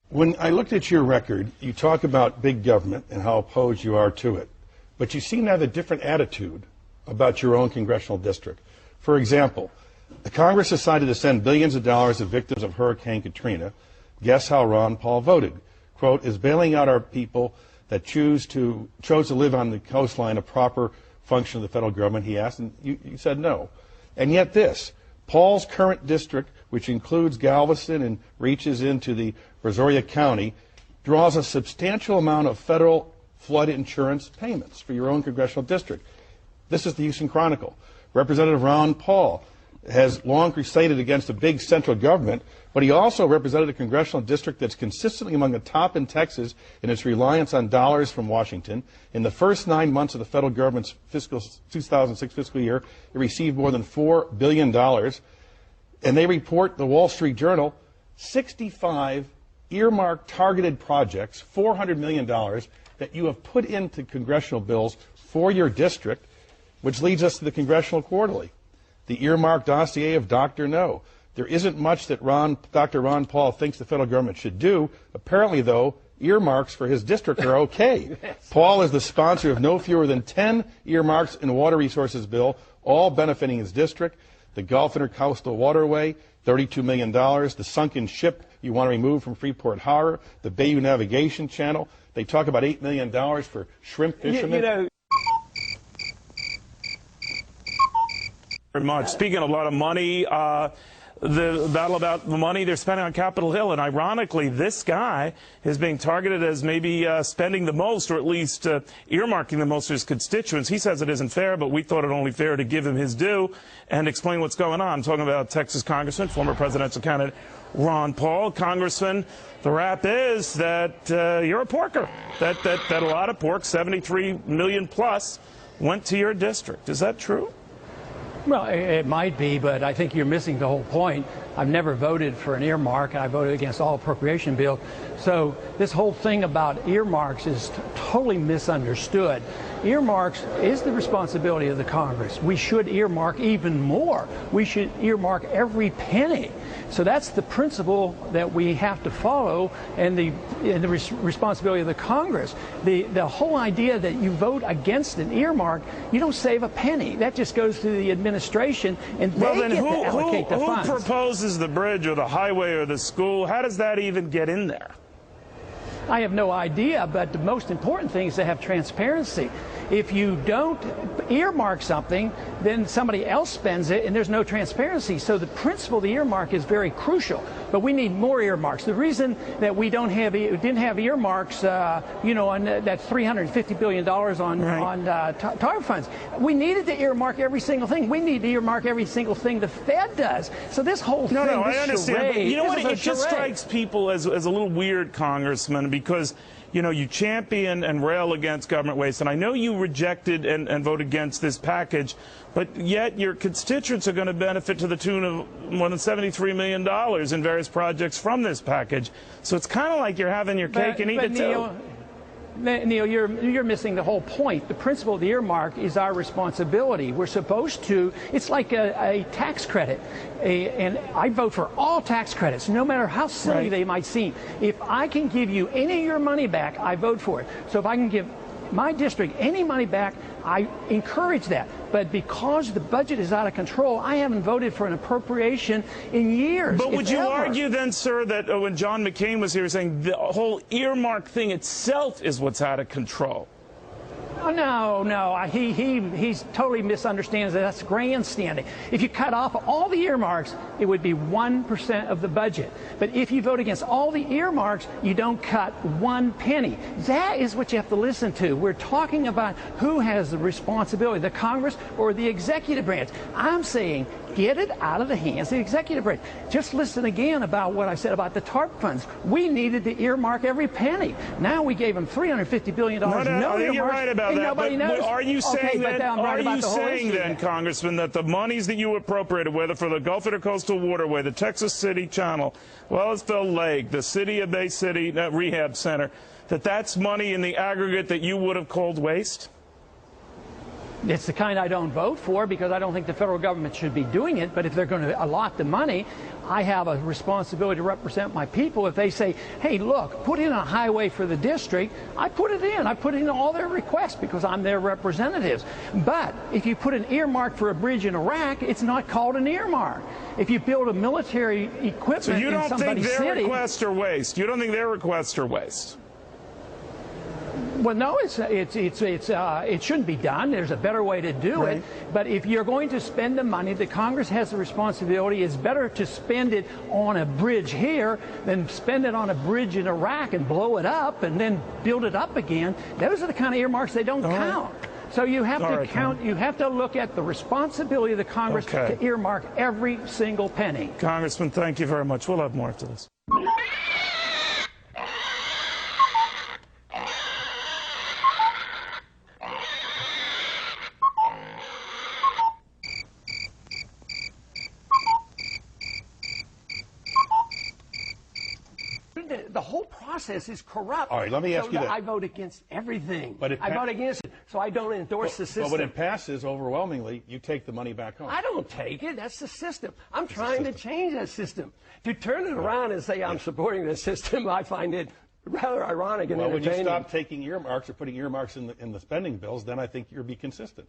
When I looked at your record, you talk about big government and how opposed you are to it. But you seem to have a different attitude about your own congressional district. For example, the Congress decided to send billions of dollars to victims of Hurricane Katrina. Guess how Ron Paul voted? Quote, is bailing out our people that chose to live on the coastline a proper function of the federal government, he asked, and you said no. And yet this, Paul's current district, which includes Galveston and reaches into the Brazoria County, draws a substantial amount of federal flood insurance payments for your own congressional district. This is the Houston Chronicle. Representative Ron Paul has long crusaded against a big central government, but he also represented a congressional district that's consistently among the top in Texas in its reliance on dollars from Washington. In the first 9 months of the federal government's fiscal 2006 fiscal year, it received more than $4 billion. And they report, the Wall Street Journal, 65 earmarked targeted projects, $400 million, that you have put into congressional bills for your district, which leads us to the Congressional Quarterly, the earmark dossier of Dr. No. There isn't much that Dr. Ron Paul thinks the federal government should do. Apparently, though, earmarks for his district are okay. Paul is the sponsor of no fewer than 10 earmarks in the Water Resources Bill, all benefiting his district. The Gulf Intercoastal Waterway, $32 million. The sunken ship you want to remove from Freeport Harbor. The Bayou Navigation Channel. They talk about $8 million for shrimp fishermen. Very much. Speaking of a lot of money, the battle about the money they're spending on Capitol Hill, and ironically, this guy is being targeted as maybe spending the most, or at least earmarking the most of his constituents. He says it isn't fair, but we thought it only fair to give him his due and explain what's going on. I'm talking about Texas Congressman, former presidential candidate Ron Paul. Congressman, the rap is that you're a porker, that a lot of pork, 73 million plus, went to your district. Is that true? Well, it might be, but I think you're missing the whole point. I've never voted for an earmark, and I voted against all appropriation bills. So this whole thing about earmarks is totally misunderstood. Earmarks is the responsibility of the Congress. We should earmark even more. We should earmark every penny. So that's the principle that we have to follow, and the responsibility of the Congress. The whole idea that you vote against an earmark, you don't save a penny. That just goes to the administration, and they get to allocate the funds. Who proposes the bridge or the highway or the school? How does that even get in there? I have no idea, but the most important thing is to have transparency. If you don't earmark something, then somebody else spends it, and there's no transparency. So the principle of the earmark is very crucial, but we need more earmarks. The reason that we didn't have earmarks, on that $350 billion on TARP funds, we needed to earmark every single thing. We need to earmark every single thing the Fed does. So this whole thing, No, I understand. Charade, but you know what? It just charade. strikes people as a little weird, Congressman, because you champion and rail against government waste, and I know you rejected and voted against this package, but yet your constituents are going to benefit to the tune of more than $73 million in various projects from this package. So it's kind of like you're having your cake and eating it too. Neil, you're missing the whole point. The principle of the earmark is our responsibility. We're supposed to, it's like a tax credit. And I vote for all tax credits, no matter how silly they might seem. If I can give you any of your money back, I vote for it. So if I can give my district any money back, I encourage that. But because the budget is out of control, I haven't voted for an appropriation in years. But would you argue then, sir, that when John McCain was here saying the whole earmark thing itself is what's out of control? Oh, no. He totally misunderstands that. That's grandstanding. If you cut off all the earmarks, it would be 1% of the budget. But if you vote against all the earmarks, you don't cut one penny. That is what you have to listen to. We're talking about who has the responsibility, the Congress or the executive branch. I'm saying get it out of the hands of the executive branch. Just listen again about what I said about the TARP funds. We needed to earmark every penny. Now we gave them $350 billion. No, you're right about that. Nobody knows. Are you saying then, Congressman, that the monies that you appropriated, whether for the Gulf Intercoastal Waterway, the Texas City Channel, Wellsville Lake, the City of Bay City Rehab Center, that that's money in the aggregate that you would have called waste? It's the kind I don't vote for because I don't think the federal government should be doing it. But if they're going to allot the money, I have a responsibility to represent my people. If they say, hey, look, put in a highway for the district, I put it in. I put in all their requests because I'm their representatives. But if you put an earmark for a bridge in Iraq, it's not called an earmark. If you build a military equipment So you in don't think somebody's their city, requests are waste? You don't think their requests are waste? well, no, it shouldn't be done. There's a better way to do it. But if you're going to spend the money, the Congress has the responsibility. It's better to spend it on a bridge here than spend it on a bridge in Iraq and blow it up and then build it up again. Those are the kind of earmarks they don't count. So you have to count. You have to look at the responsibility of the Congress to earmark every single penny. Congressman, thank you very much. We'll have more after this. The whole process is corrupt. All right, let me ask you that. I vote against everything. But I vote against it, so I don't endorse the system. But when it passes overwhelmingly, you take the money back home. I don't take it. That's the system. I'm trying to change that system. To turn it around and say I'm supporting the system, I find it rather ironic and entertaining. When you stop taking earmarks or putting earmarks in the spending bills, then I think you'll be consistent.